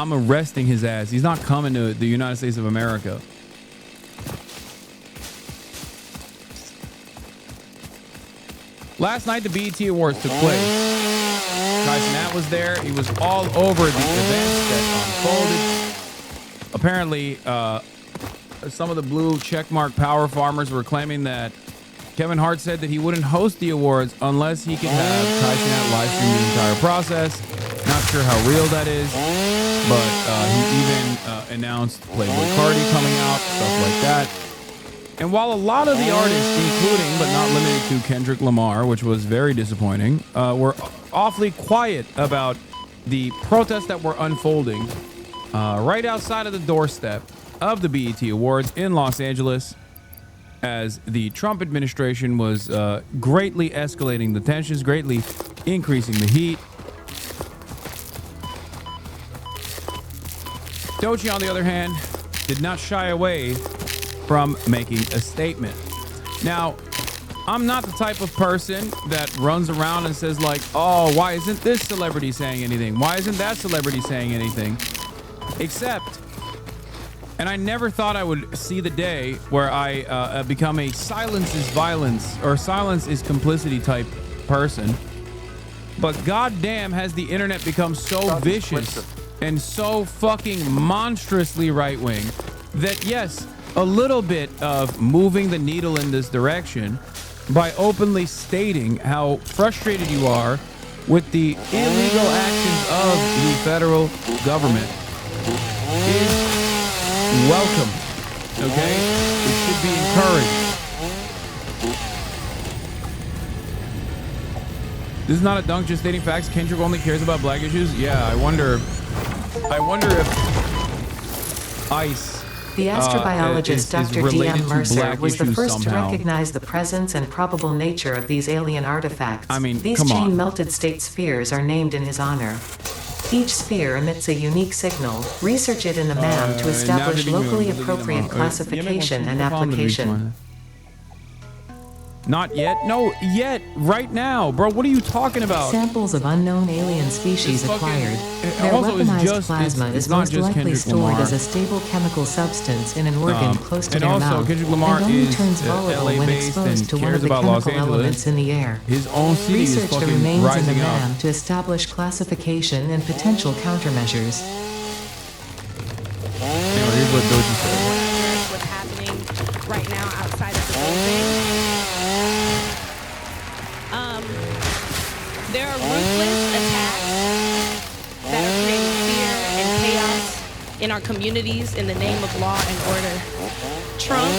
I'm arresting his ass. He's not coming to the United States of America. Last night, the BET Awards took place. Tyson Nat was there. He was all over the events that unfolded. Apparently, some of the blue checkmark power farmers were claiming that Kevin Hart said that he wouldn't host the awards unless he could have Tyson Nat live stream the entire process. Not sure how real that is, but he even announced Playboy Cardi coming out, stuff like that. And while a lot of the artists, including but not limited to Kendrick Lamar, which was very disappointing, were awfully quiet about the protests that were unfolding right outside of the doorstep of the BET Awards in Los Angeles, as the Trump administration was greatly escalating the tensions, greatly increasing the heat. Doechii, on the other hand, did not shy away from making a statement. Now, I'm not the type of person that runs around and says like, oh, why isn't this celebrity saying anything? Why isn't that celebrity saying anything? Except, and I never thought I would see the day where I become a silence is violence or silence is complicity type person. But goddamn, has the internet become so vicious and so fucking monstrously right-wing that yes, a little bit of moving the needle in this direction by openly stating how frustrated you are with the illegal actions of the federal government is welcome. Okay? It should be encouraged. This is not a dunk, just stating facts. Kendrick only cares about black issues. Yeah, I wonder if ICE the astrobiologist Dr. D.M. Mercer was the first to recognize the presence and probable nature of these alien artifacts. I mean, these chain-melted state spheres are named in his honor. Each sphere emits a unique signal. Research it in the MAM to establish locally appropriate classification and application. Not yet? No, yet. Right now. Bro, what are you talking about? Samples of unknown alien species acquired. Their weaponized plasma is most likely stored as a stable chemical substance in an organ close to their mouth, and only turns volatile when exposed to one of the chemical elements in the air. His own city is Research fucking remains in the rising up. MAM to establish classification and potential countermeasures. Anyway, here's what Doechii said. What's happening right now outside of the building? There are ruthless attacks that are creating fear and chaos in our communities in the name of law and order. Trump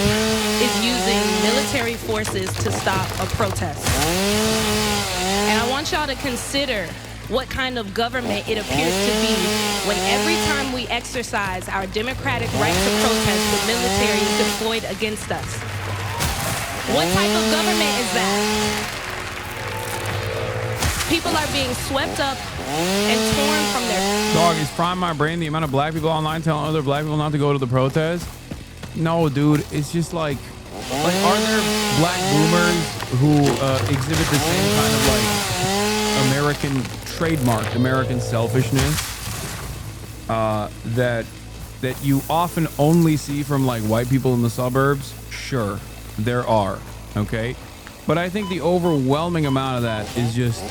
is using military forces to stop a protest. And I want y'all to consider what kind of government it appears to be when every time we exercise our democratic right to protest, the military is deployed against us. What type of government is that? People are being swept up and torn from their... Dog, is frying my brain the amount of black people online telling other black people not to go to the protest? No, dude. It's just like are there black boomers who exhibit the same kind of like American trademark, American selfishness that you often only see from like white people in the suburbs? Sure, there are. Okay. But I think the overwhelming amount of that is just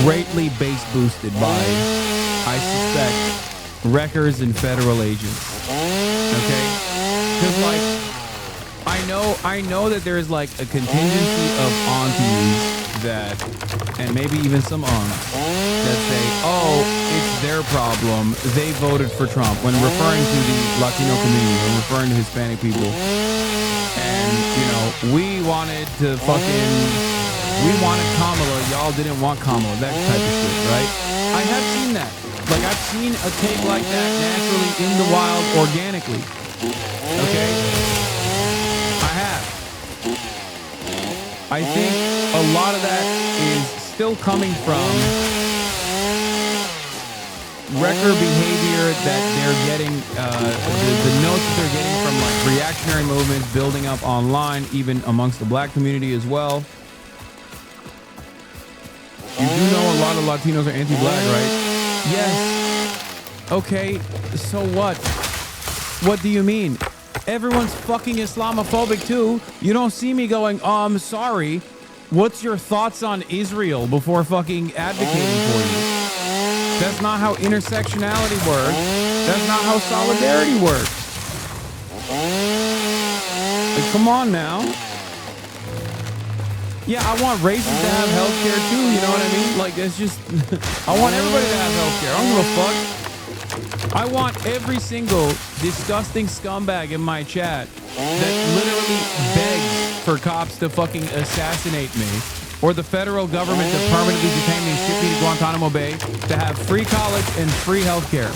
greatly base boosted by, I suspect, wreckers and federal agents. Okay? Because like, I know that there is like a contingency of aunties that, and maybe even some aunts that say, oh, it's their problem. They voted for Trump when referring to the Latino community, when referring to Hispanic people. And, you know, we wanted Kamala, y'all didn't want Kamala, that type of shit, right? I have seen that. Like, I've seen a take like that naturally in the wild, organically. Okay? I have. I think a lot of that is still coming from wrecker behavior that they're getting, the notes that they're getting from like reactionary movements building up online, even amongst the black community as well. You do know a lot of Latinos are anti-black, right? Yes. Okay, so what? What do you mean? Everyone's fucking Islamophobic too. You don't see me going, I'm sorry. What's your thoughts on Israel before fucking advocating for you? That's not how intersectionality works. That's not how solidarity works. Like, come on now. Yeah, I want races to have healthcare too, you know what I mean? Like, it's just, I want everybody to have healthcare. I don't give a fuck. I want every single disgusting scumbag in my chat that literally begs for cops to fucking assassinate me, or the federal government to permanently detain me and ship me to Guantanamo Bay, to have free college and free healthcare.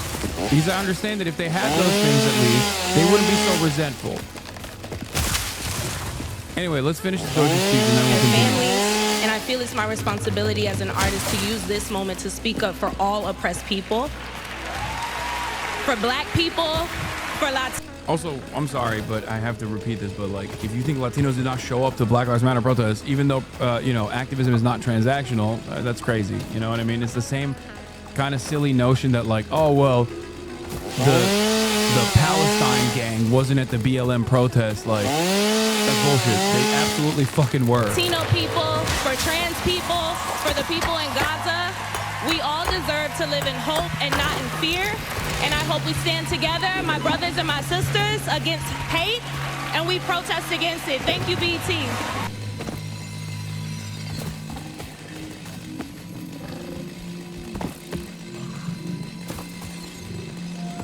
Because I understand that if they had those things at least, they wouldn't be so resentful. Anyway, let's finish the Doja speech and then we'll continue. Families, and I feel it's my responsibility as an artist to use this moment to speak up for all oppressed people. For black people, for Latinos. Also, I'm sorry, but I have to repeat this, but like, if you think Latinos did not show up to Black Lives Matter protests, even though, you know, activism is not transactional, that's crazy. You know what I mean? It's the same kind of silly notion that like, oh, well, the Palestine gang wasn't at the BLM protest. Like, that's bullshit. They absolutely fucking were. Latino people, for trans people, for the people in Gaza, we all deserve to live in hope and not in fear. And I hope we stand together, my brothers and my sisters, against hate, and we protest against it. Thank you, BT.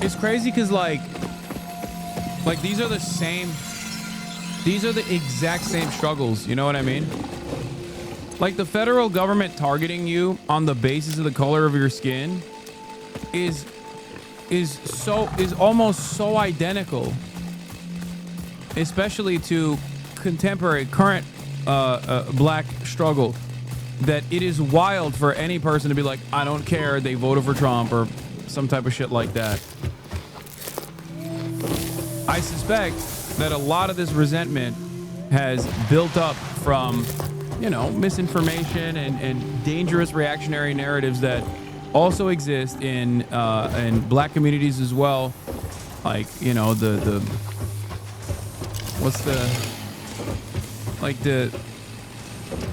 It's crazy because like these are the exact same struggles. You know what I mean? Like the federal government targeting you on the basis of the color of your skin is almost so identical, especially to contemporary current black struggle, that it is wild for any person to be like, I don't care, they voted for Trump or some type of shit like that. I suspect that a lot of this resentment has built up from, you know, misinformation and dangerous reactionary narratives that also exist in black communities as well. Like, you know, the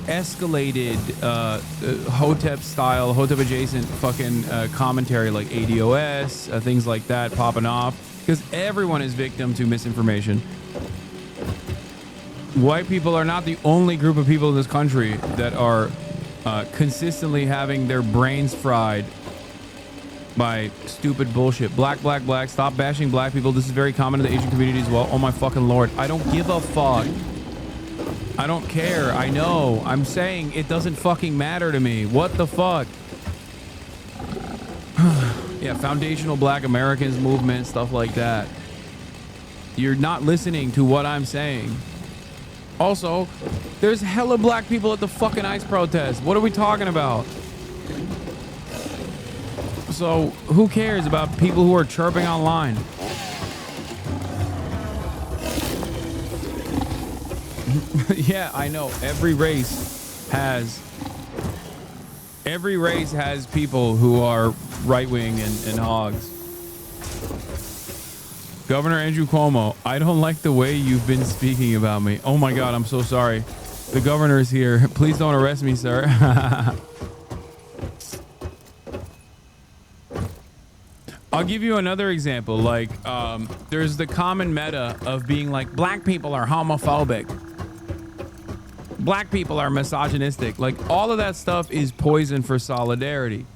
escalated Hotep adjacent fucking commentary like ADOS, things like that popping off, because everyone is victim to misinformation. White people are not the only group of people in this country that are consistently having their brains fried by stupid bullshit. Black. Stop bashing black people. This is very common in the Asian community as well. Oh my fucking Lord. I don't give a fuck. I don't care. I know. I'm saying it doesn't fucking matter to me. What the fuck? Yeah, foundational black Americans movement, stuff like that. You're not listening to what I'm saying. Also, there's hella black people at the fucking ICE protest. What are we talking about? So, who cares about people who are chirping online? Yeah, I know. Every race has people who are right-wing and hogs. Governor Andrew Cuomo, I don't like the way you've been speaking about me. Oh my God, I'm so sorry. The governor is here. Please don't arrest me, sir. I'll give you another example. Like, there's the common meta of being like, black people are homophobic. Black people are misogynistic. Like, all of that stuff is poison for solidarity.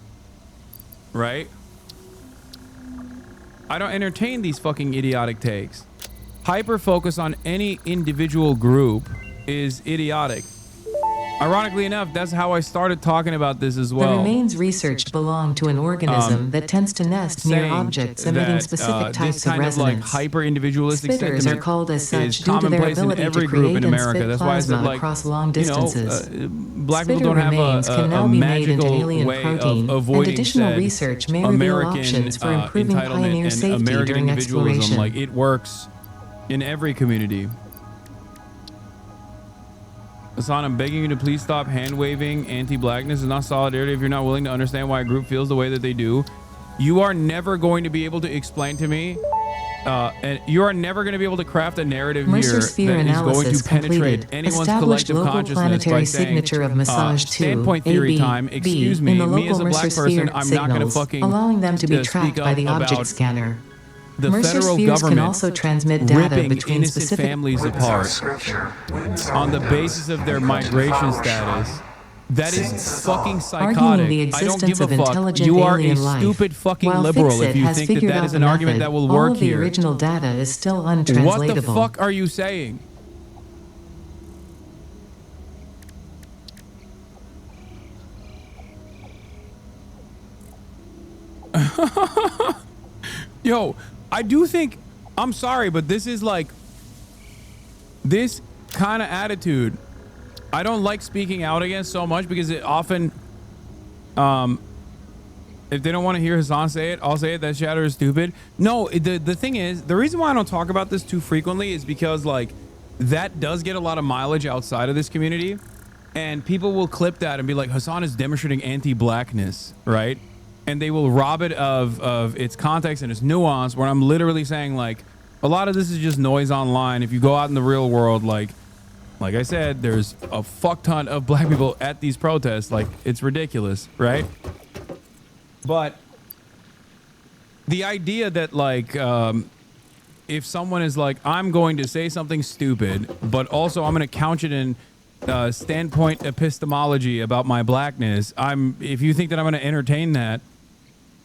Right? I don't entertain these fucking idiotic takes. Hyper focus on any individual group is idiotic. Ironically enough, that's how I started talking about this as well. The remains researched belong to an organism that tends to nest near objects emitting specific types of resonance. Like hyper-individualistic Spitters are called as such due to their ability to create and spit plasma across long distances. Black people don't have a magical way of avoiding and additional research may reveal options for improving pioneer safety during exploration. Like, it works in every community. Hassan, I'm begging you to please stop hand-waving anti-blackness. It's not solidarity if you're not willing to understand why a group feels the way that they do. you are never going to be able to explain to me, and you are never going to be able to craft a narrative here that is going to penetrate anyone's collective consciousness by saying, standpoint theory time, excuse me as a black person, I'm not going to fucking allowing them to be tracked by the object scanner. The federal government can also transmit data ripping between innocent specific families apart on the basis of their migration status. That is fucking psychotic. I don't give a fuck. You are a stupid fucking liberal if you think that that is an argument that will work here. The original data is still untranslatable. What the fuck are you saying? Yo, I do think, I'm sorry, but this is like, this kind of attitude, I don't like speaking out against so much because it often, if they don't want to hear Hassan say it, I'll say it, that shatter is stupid. No, the thing is, the reason why I don't talk about this too frequently is because, like, that does get a lot of mileage outside of this community, and people will clip that and be like, Hassan is demonstrating anti-blackness, right? And they will rob it of its context and its nuance, where I'm literally saying, like, a lot of this is just noise online. If you go out in the real world, like I said, there's a fuck ton of black people at these protests. Like, it's ridiculous, right? But the idea that, like, if someone is like, I'm going to say something stupid, but also I'm going to couch it in standpoint epistemology about my blackness, if you think that I'm going to entertain that,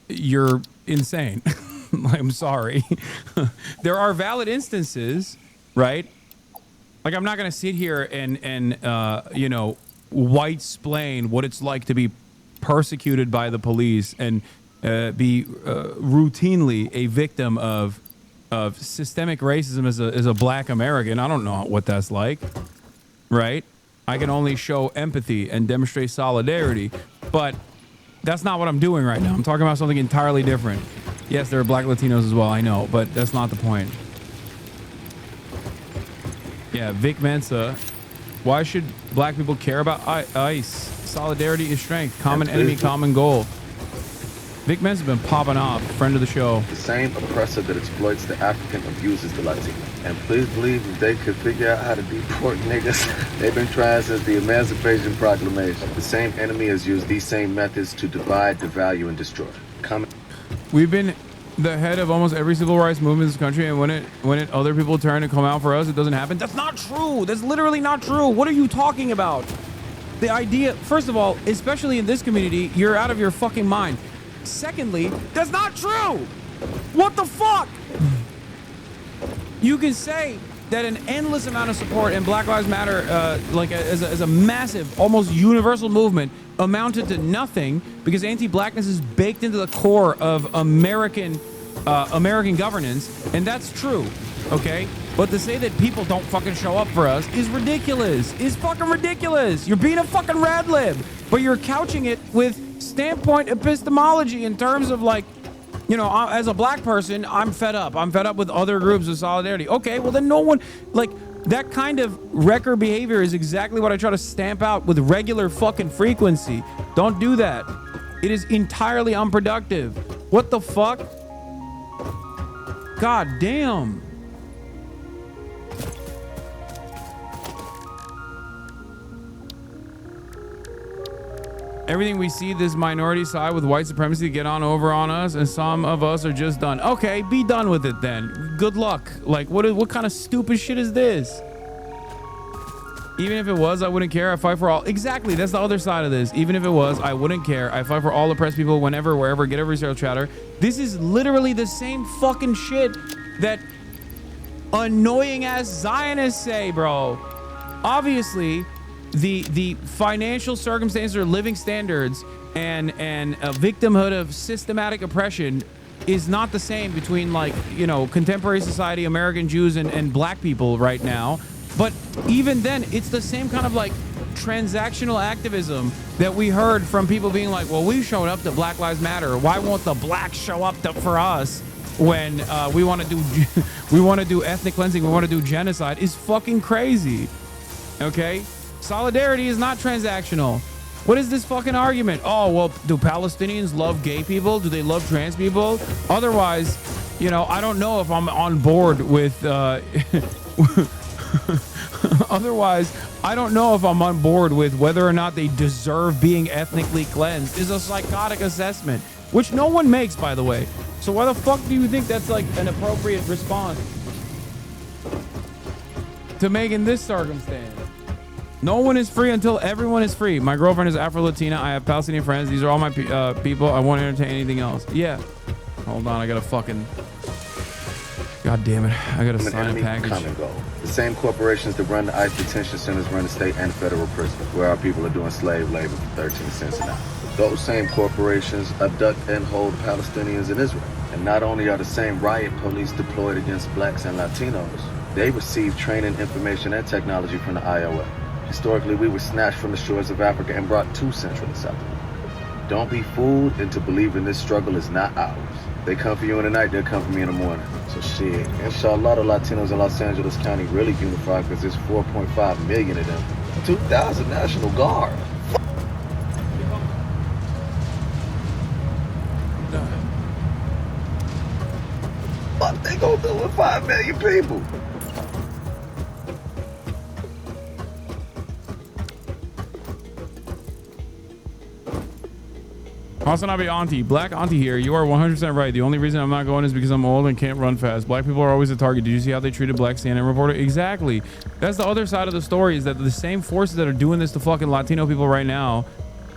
you're insane. I'm sorry. There are valid instances, right? Like, I'm not going to sit here and you know, white-splain what it's like to be persecuted by the police and be routinely a victim of systemic racism as a black American. I don't know what that's like, right? I can only show empathy and demonstrate solidarity, but that's not what I'm doing right now. I'm talking about something entirely different. Yes, there are black Latinos as well, I know, but that's not the point. Yeah, Vic Mensa. Why should black people care about ICE? Solidarity is strength. Common enemy, common goal. Vic Mensa's been popping off. Friend of the show. The same oppressor that exploits the African abuses the Latino. And please believe if they could figure out how to deport niggas, they've been trying since the Emancipation Proclamation. The same enemy has used these same methods to divide, devalue, and destroy. We've been the head of almost every civil rights movement in this country, and when other people turn to come out for us, it doesn't happen. That's not true. That's literally not true. What are you talking about? The idea, first of all, especially in this community, you're out of your fucking mind. Secondly, that's not true. What the fuck? You can say that an endless amount of support in Black Lives Matter, like as a massive, almost universal movement, amounted to nothing because anti-blackness is baked into the core of American governance, and that's true, okay? But to say that people don't fucking show up for us is ridiculous. Is fucking ridiculous. You're being a fucking rad lib, but you're couching it with standpoint epistemology in terms of, like, you know, as a black person, I'm fed up. I'm fed up with other groups of solidarity. Okay, well then no one, like, that kind of wrecker behavior is exactly what I try to stamp out with regular fucking frequency. Don't do that. It is entirely unproductive. What the fuck? God damn. Everything we see this minority side with white supremacy get on over on us, and some of us are just done. Okay, be done with it then. Good luck. Like, what kind of stupid shit is this? Even if it was, I wouldn't care. I fight for all. Exactly, that's the other side of this. Even if it was, I wouldn't care. I fight for all oppressed people whenever, wherever, get every zero chatter. This is literally the same fucking shit that annoying ass Zionists say, bro. Obviously, the financial circumstances or living standards and a victimhood of systematic oppression is not the same between, like, you know, contemporary society, American Jews and black people right now. But even then, it's the same kind of, like, transactional activism that we heard from people being like, well, we showed up to Black Lives Matter. Why won't the blacks show up for us when we want to do ethnic cleansing, we want to do genocide? Is fucking crazy. Okay? Solidarity is not transactional. What is this fucking argument? Oh, well, do Palestinians love gay people? Do they love trans people? Otherwise, you know, I don't know if I'm on board with, otherwise, I don't know if I'm on board with whether or not they deserve being ethnically cleansed. Is a psychotic assessment, which no one makes, by the way. So why the fuck do you think that's like an appropriate response to make in this circumstance? No one is free until everyone is free. My girlfriend is Afro-Latina. I have Palestinian friends. These are all my people. I won't entertain anything else. Yeah. Hold on. I gotta fucking... God damn it. I gotta sign a package. Come and go. The same corporations that run the ICE detention centers run the state and federal prisons, where our people are doing slave labor for 13 cents an hour. Those same corporations abduct and hold Palestinians in Israel. And not only are the same riot police deployed against blacks and Latinos, they receive training, information, and technology from the IOA. Historically, we were snatched from the shores of Africa and brought to Central and South America. Don't be fooled into believing this struggle is not ours. They come for you in the night, they'll come for me in the morning. So shit, inshallah, the Latinos in Los Angeles County really unified because there's 4.5 million of them. 2,000 National Guard. What they gonna do with 5 million people? Hasanabe Auntie, Black Auntie here. You are 100% right. The only reason I'm not going is because I'm old and can't run fast. Black people are always a target. Did you see how they treated Black CNN reporter? Exactly. That's the other side of the story, is that the same forces that are doing this to fucking Latino people right now,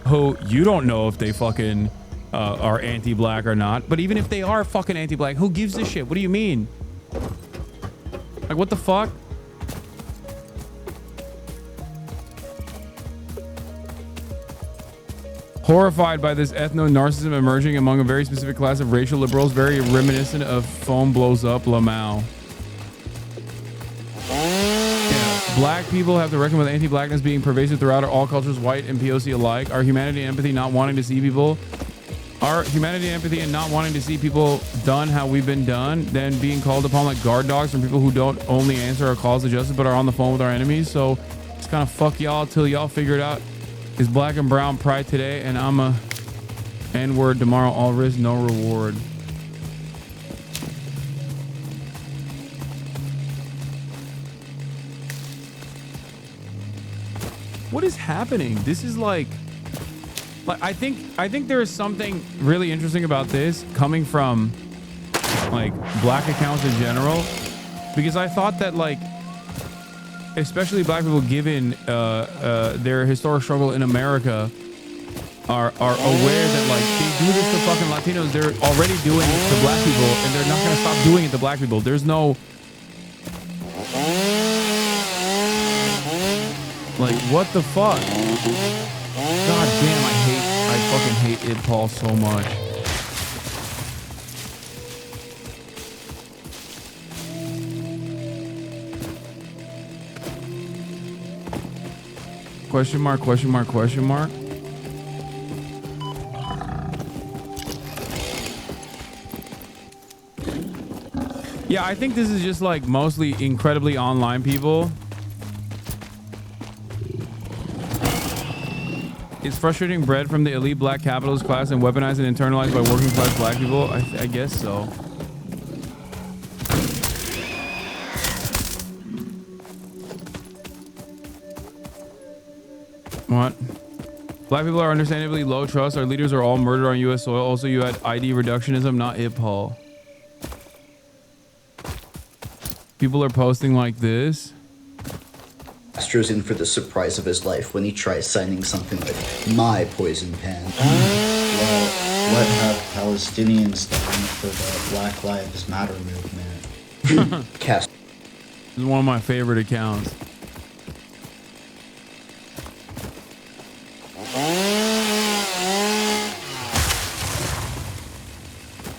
who you don't know if they fucking are anti-black or not, but even if they are fucking anti-black, who gives a shit? What do you mean? Like, what the fuck? Horrified by this ethno-narcissism emerging among a very specific class of racial liberals, very reminiscent of Foam Blows Up Lamau. Yeah, black people have to reckon with anti-blackness being pervasive throughout all cultures, white and POC alike. Our humanity and empathy not wanting to see people, our humanity and empathy and not wanting to see people done how we've been done, then being called upon like guard dogs from people who don't only answer our calls to justice but are on the phone with our enemies. So it's kind of fuck y'all till y'all figure it out. Is black and brown pride today, and I'm a N-word tomorrow. All risk, no reward. What is happening? This is like I think there is something really interesting about this coming from like black accounts in general, because I thought that like, especially black people, given their historic struggle in America, are aware that like they do this to fucking Latinos. They're already doing it to black people, and they're not going to stop doing it to black people. There's no like, what the fuck? God damn, I fucking hate Id Paul so much. Question mark, question mark, question mark. Yeah, I think this is just like mostly incredibly online people. It's frustrating bred from the elite black capitalist class and weaponized and internalized by working class black people. I guess so. What? Black people are understandably low trust. Our leaders are all murdered on U.S. soil. Also, you had ID reductionism, not hip hop. People are posting like this. Astro's in for the surprise of his life when he tries signing something like my poison pen. Well, what have Palestinians done for the Black Lives Matter movement? Cast. This is one of my favorite accounts.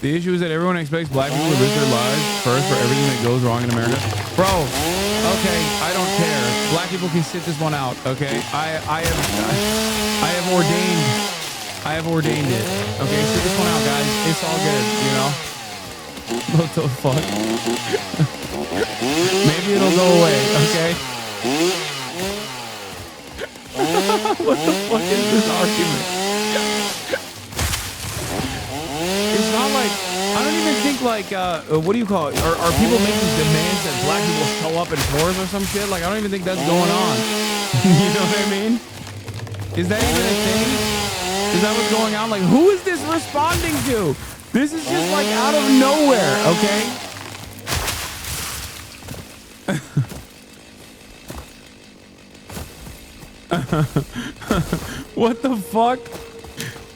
The issue is that everyone expects black people to risk their lives first for everything that goes wrong in America. Bro, okay, I don't care. Black people can sit this one out, okay? I have ordained it. Okay, sit this one out, guys. It's all good, you know? What the fuck? Maybe it'll go away, okay? What the fuck is this argument? It's not like, I don't even think like, what do you call it? Are people making demands that black people show up in force or some shit? Like, I don't even think that's going on. You know what I mean? Is that even a thing? Is that what's going on? Like, who is this responding to? This is just like out of nowhere, okay? What the fuck?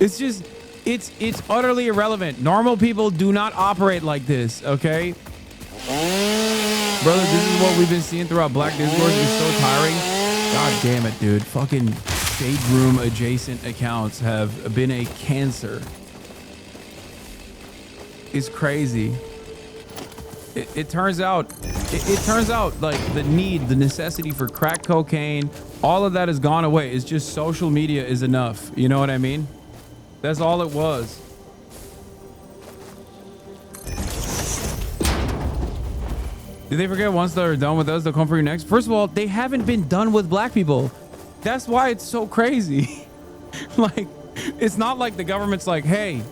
It's just, it's utterly irrelevant. Normal people do not operate like this, okay? Brother, this is what we've been seeing throughout Black Discourse. It's so tiring. God damn it, dude. Fucking shade room adjacent accounts have been a cancer. It's crazy. It turns out like the necessity for crack cocaine, all of that has gone away. It's just social media is enough. You know what I mean? That's all it was. Did they forget once they're done with us, they'll come for you next? First of all, they haven't been done with black people. That's why it's so crazy. Like, it's not like the government's like, hey,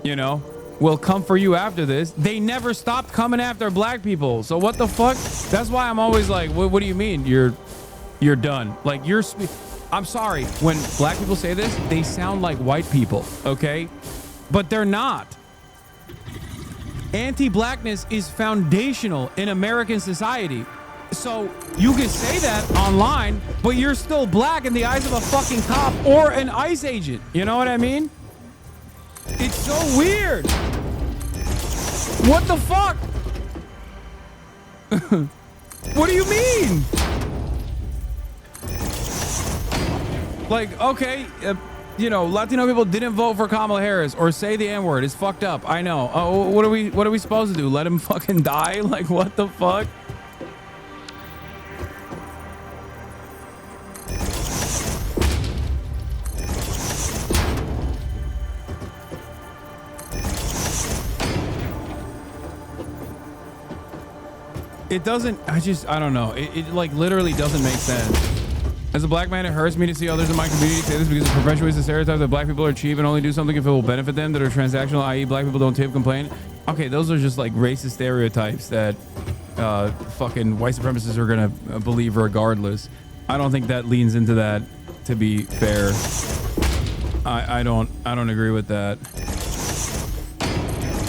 you know, we'll come for you after this. They never stopped coming after black people. So what the fuck? That's why I'm always like, what do you mean you're done? Like, I'm sorry. When black people say this, they sound like white people, okay? But they're not. Anti-blackness is foundational in American society. So you can say that online, but you're still black in the eyes of a fucking cop or an ICE agent. You know what I mean? It's so weird. What the fuck? What do you mean? Like, okay, you know, Latino people didn't vote for Kamala Harris or say the N-word. It's fucked up. I know. Oh, what are we supposed to do? Let him fucking die? Like, what the fuck? It doesn't, I don't know. It like literally doesn't make sense. As a black man, it hurts me to see others in my community say this because it perpetuates the stereotype that black people are cheap and only do something if it will benefit them, that are transactional, i.e. black people don't tip, complain. Okay, those are just like racist stereotypes that fucking white supremacists are gonna believe regardless. I don't think that leans into that, to be fair. I don't agree with that.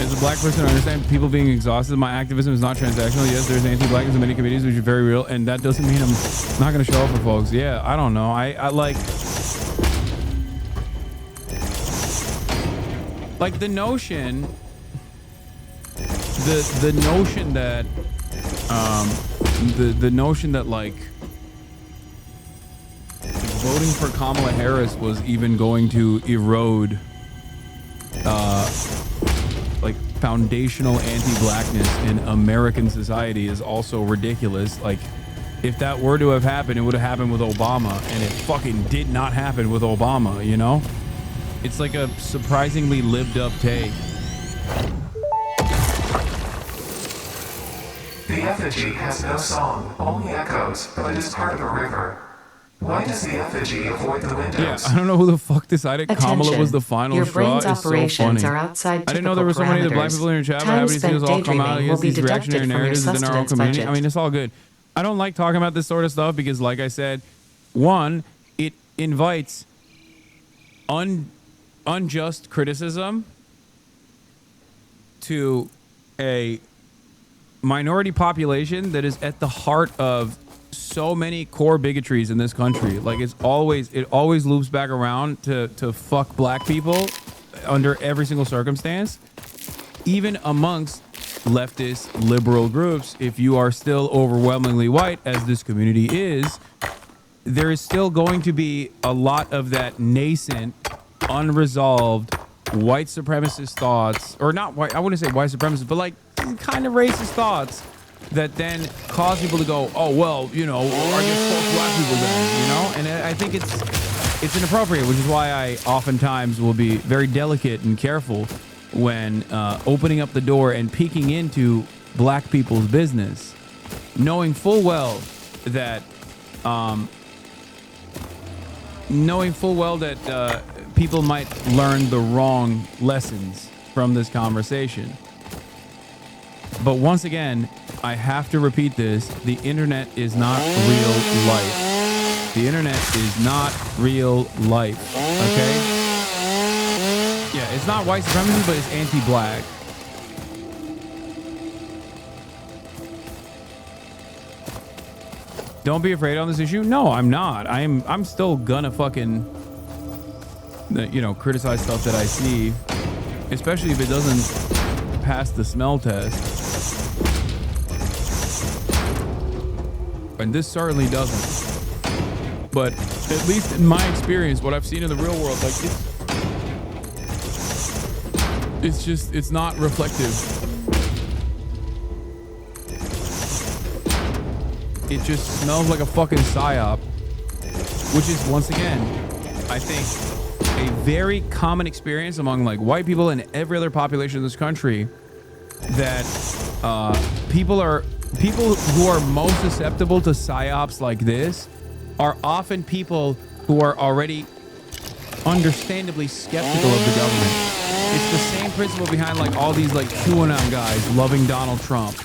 As a black person, I understand people being exhausted. My activism is not transactional. Yes, there's anti-blackness in many communities, which is very real, and that doesn't mean I'm not going to show up for folks. Yeah, I don't know. I like the notion, the notion that the notion that like voting for Kamala Harris was even going to erode like foundational anti-blackness in American society is also ridiculous. Like, if that were to have happened, it would have happened with Obama, and it fucking did not happen with Obama, you know? It's like a surprisingly lived up take. The effigy has no song, only echoes, but it is part of a river. Why does the effigy avoid the windows? Yeah, I don't know who the fuck decided Kamala was the final your straw. brain's operations are outside I didn't know there were so many of the black people in your chat, but I haven't seen us all come out against these reactionary narratives within our own community. I mean, it's all good. I don't like talking about this sort of stuff because, like I said, one, it invites unjust criticism to a minority population that is at the heart of so many core bigotries in this country. Like, it always loops back around to fuck black people under every single circumstance, even amongst leftist liberal groups. If you are still overwhelmingly white, as this community is, there is still going to be a lot of that nascent, unresolved white supremacist thoughts, or not white, I wouldn't say white supremacist, but like kind of racist thoughts that then cause people to go, oh, well, you know, I guess fuck black people then, you know? And I think it's inappropriate, which is why I oftentimes will be very delicate and careful when opening up the door and peeking into black people's business, knowing full well that knowing full well that people might learn the wrong lessons from this conversation. But once again, I have to repeat this. The internet is not real life. The internet is not real life, okay? Yeah, it's not white supremacy, but it's anti-black. Don't be afraid on this issue. No, I'm not. I'm still gonna fucking, criticize stuff that I see, especially if it doesn't pass the smell test. And this certainly doesn't. But at least in my experience, what I've seen in the real world, like it's not reflective. It just smells like a fucking psyop, which is, once again, I think, a very common experience among like white people and every other population in this country, that people who are most susceptible to psyops like this are often people who are already understandably skeptical of the government. It's the same principle behind like all these like QAnon guys loving Donald Trump.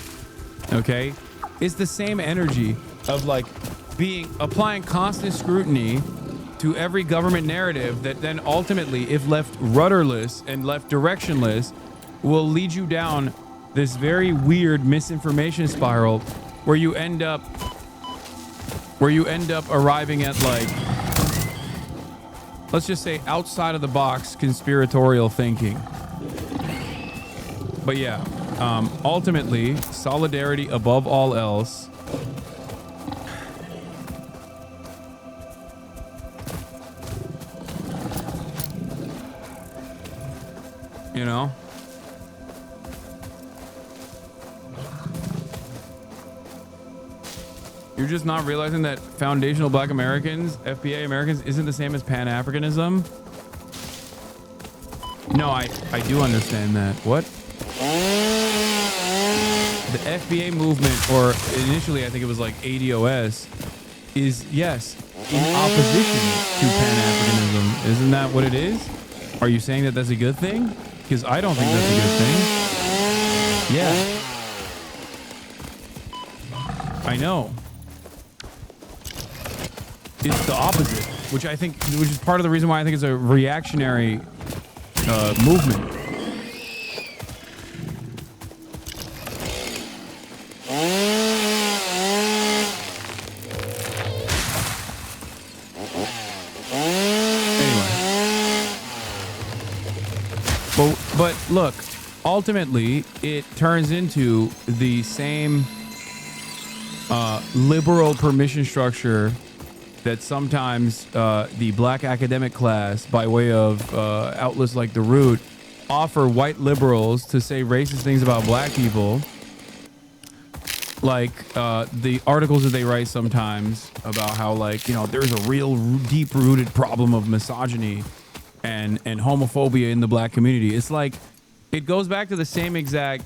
Okay? It's the same energy of like applying constant scrutiny to every government narrative that then ultimately, if left rudderless and left directionless, will lead you down this very weird misinformation spiral where you end up arriving at, like, let's just say, outside of the box conspiratorial thinking. But yeah, ultimately, solidarity above all else. You know? You're just not realizing that foundational Black Americans, FBA Americans, isn't the same as Pan-Africanism? No, I do understand that. What? The FBA movement, or initially I think it was like ADOS, is, yes, in opposition to Pan-Africanism. Isn't that what it is? Are you saying that that's a good thing? Because I don't think that's a good thing. Yeah. I know. It's the opposite, which is part of the reason why I think it's a reactionary movement. But look, ultimately, it turns into the same liberal permission structure that sometimes the Black academic class, by way of outlets like The Root, offer white liberals to say racist things about Black people. Like the articles that they write sometimes about how, like, there's a real deep-rooted problem of misogyny and homophobia in the Black community. It's like, it goes back to the same exact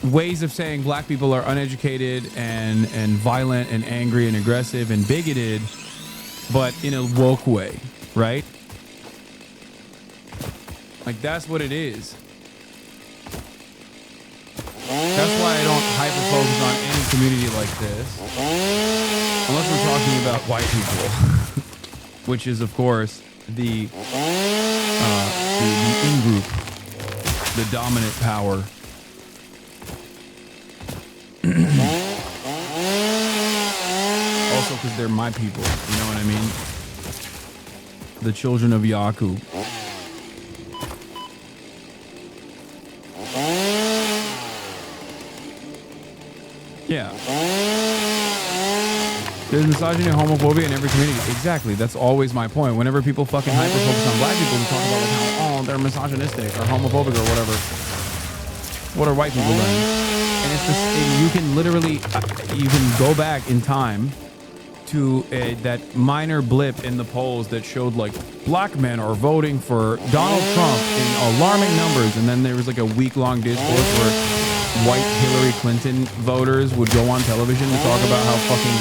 ways of saying Black people are uneducated and violent and angry and aggressive and bigoted, but in a woke way, right? Like, that's what it is. That's why I don't hyper-focus on any community like this, unless we're talking about white people, which is, of course, the in-group, the dominant power. Also, because they're my people, you know what I mean? The children of Yaku. Yeah. There's misogyny and homophobia in every community. Exactly. That's always my point. Whenever people fucking hyper-focus on Black people and talk about, like, how, oh, they're misogynistic or homophobic or whatever. What are white people then? And it's this, you can literally, you can go back in time to that minor blip in the polls that showed like black men are voting for Donald Trump in alarming numbers, and then there was like a week-long discourse where white Hillary Clinton voters would go on television to talk about how fucking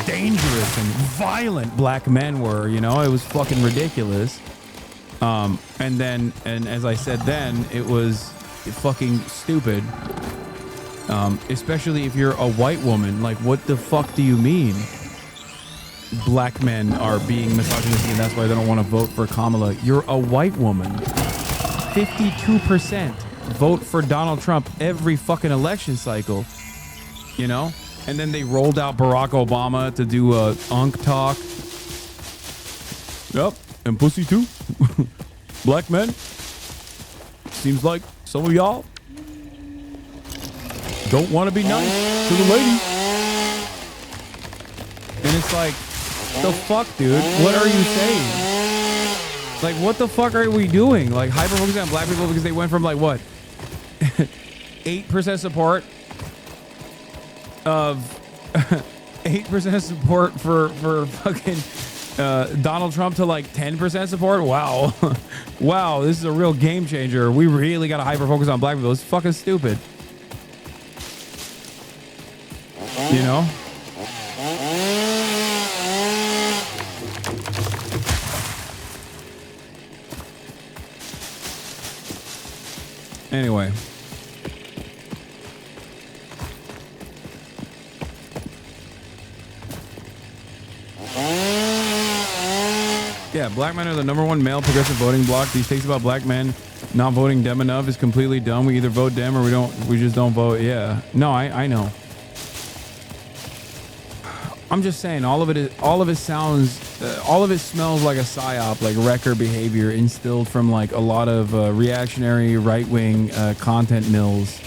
dangerous and violent black men were. You know, it was fucking ridiculous. And as I said then, it was fucking stupid. Especially if you're a white woman. Like, what the fuck do you mean? Black men are being misogynistic and that's why they don't want to vote for Kamala. You're a white woman. 52% vote for Donald Trump every fucking election cycle. You know? And then they rolled out Barack Obama to do a unk talk. Yep, and pussy too. Black men. Seems like some of y'all don't want to be nice to the lady. And it's like, the fuck, dude? What are you saying? Like, what the fuck are we doing? Like, hyper-focusing on black people because they went from, like, what? 8% support of... 8% support for fucking Donald Trump to, like, 10% support? Wow. Wow, this is a real game changer. We really got to hyper-focus on black people. It's fucking stupid. You know? Anyway. Yeah, black men are the #1 male progressive voting bloc. These takes about black men not voting Dem enough is completely dumb. We either vote Dem or we just don't vote. Yeah. No, I know. I'm just saying, all of it smells like a psyop, like wrecker behavior instilled from like a lot of reactionary right-wing content mills.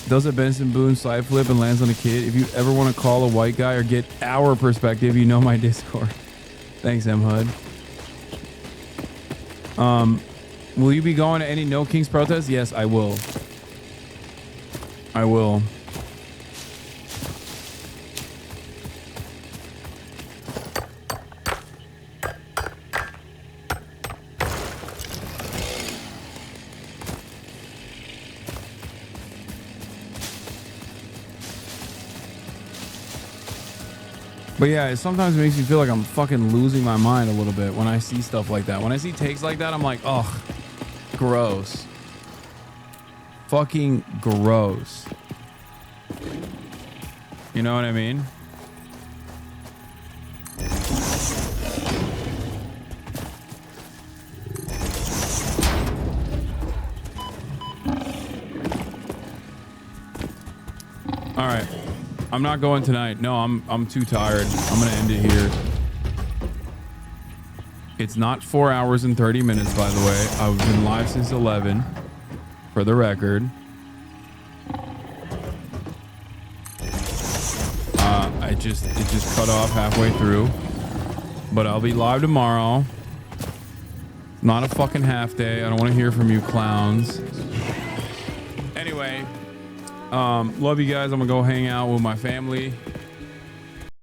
Does a Benson Boone side flip and lands on a kid? If you ever want to call a white guy or get our perspective, you know my Discord. Thanks, M Hud. Will you be going to any No Kings protests? Yes, I will. I will. But yeah, it sometimes makes me feel like I'm fucking losing my mind a little bit when I see stuff like that. When I see takes like that, I'm like, ugh, gross. Fucking gross. You know what I mean? All right. I'm not going tonight. No, I'm too tired. I'm gonna end it here. It's not 4 hours and 30 minutes, by the way. I've been live since 11, for the record. It just cut off halfway through. But I'll be live tomorrow. Not a fucking half day. I don't want to hear from you clowns. Anyway. Love you guys. I'm gonna go hang out with my family.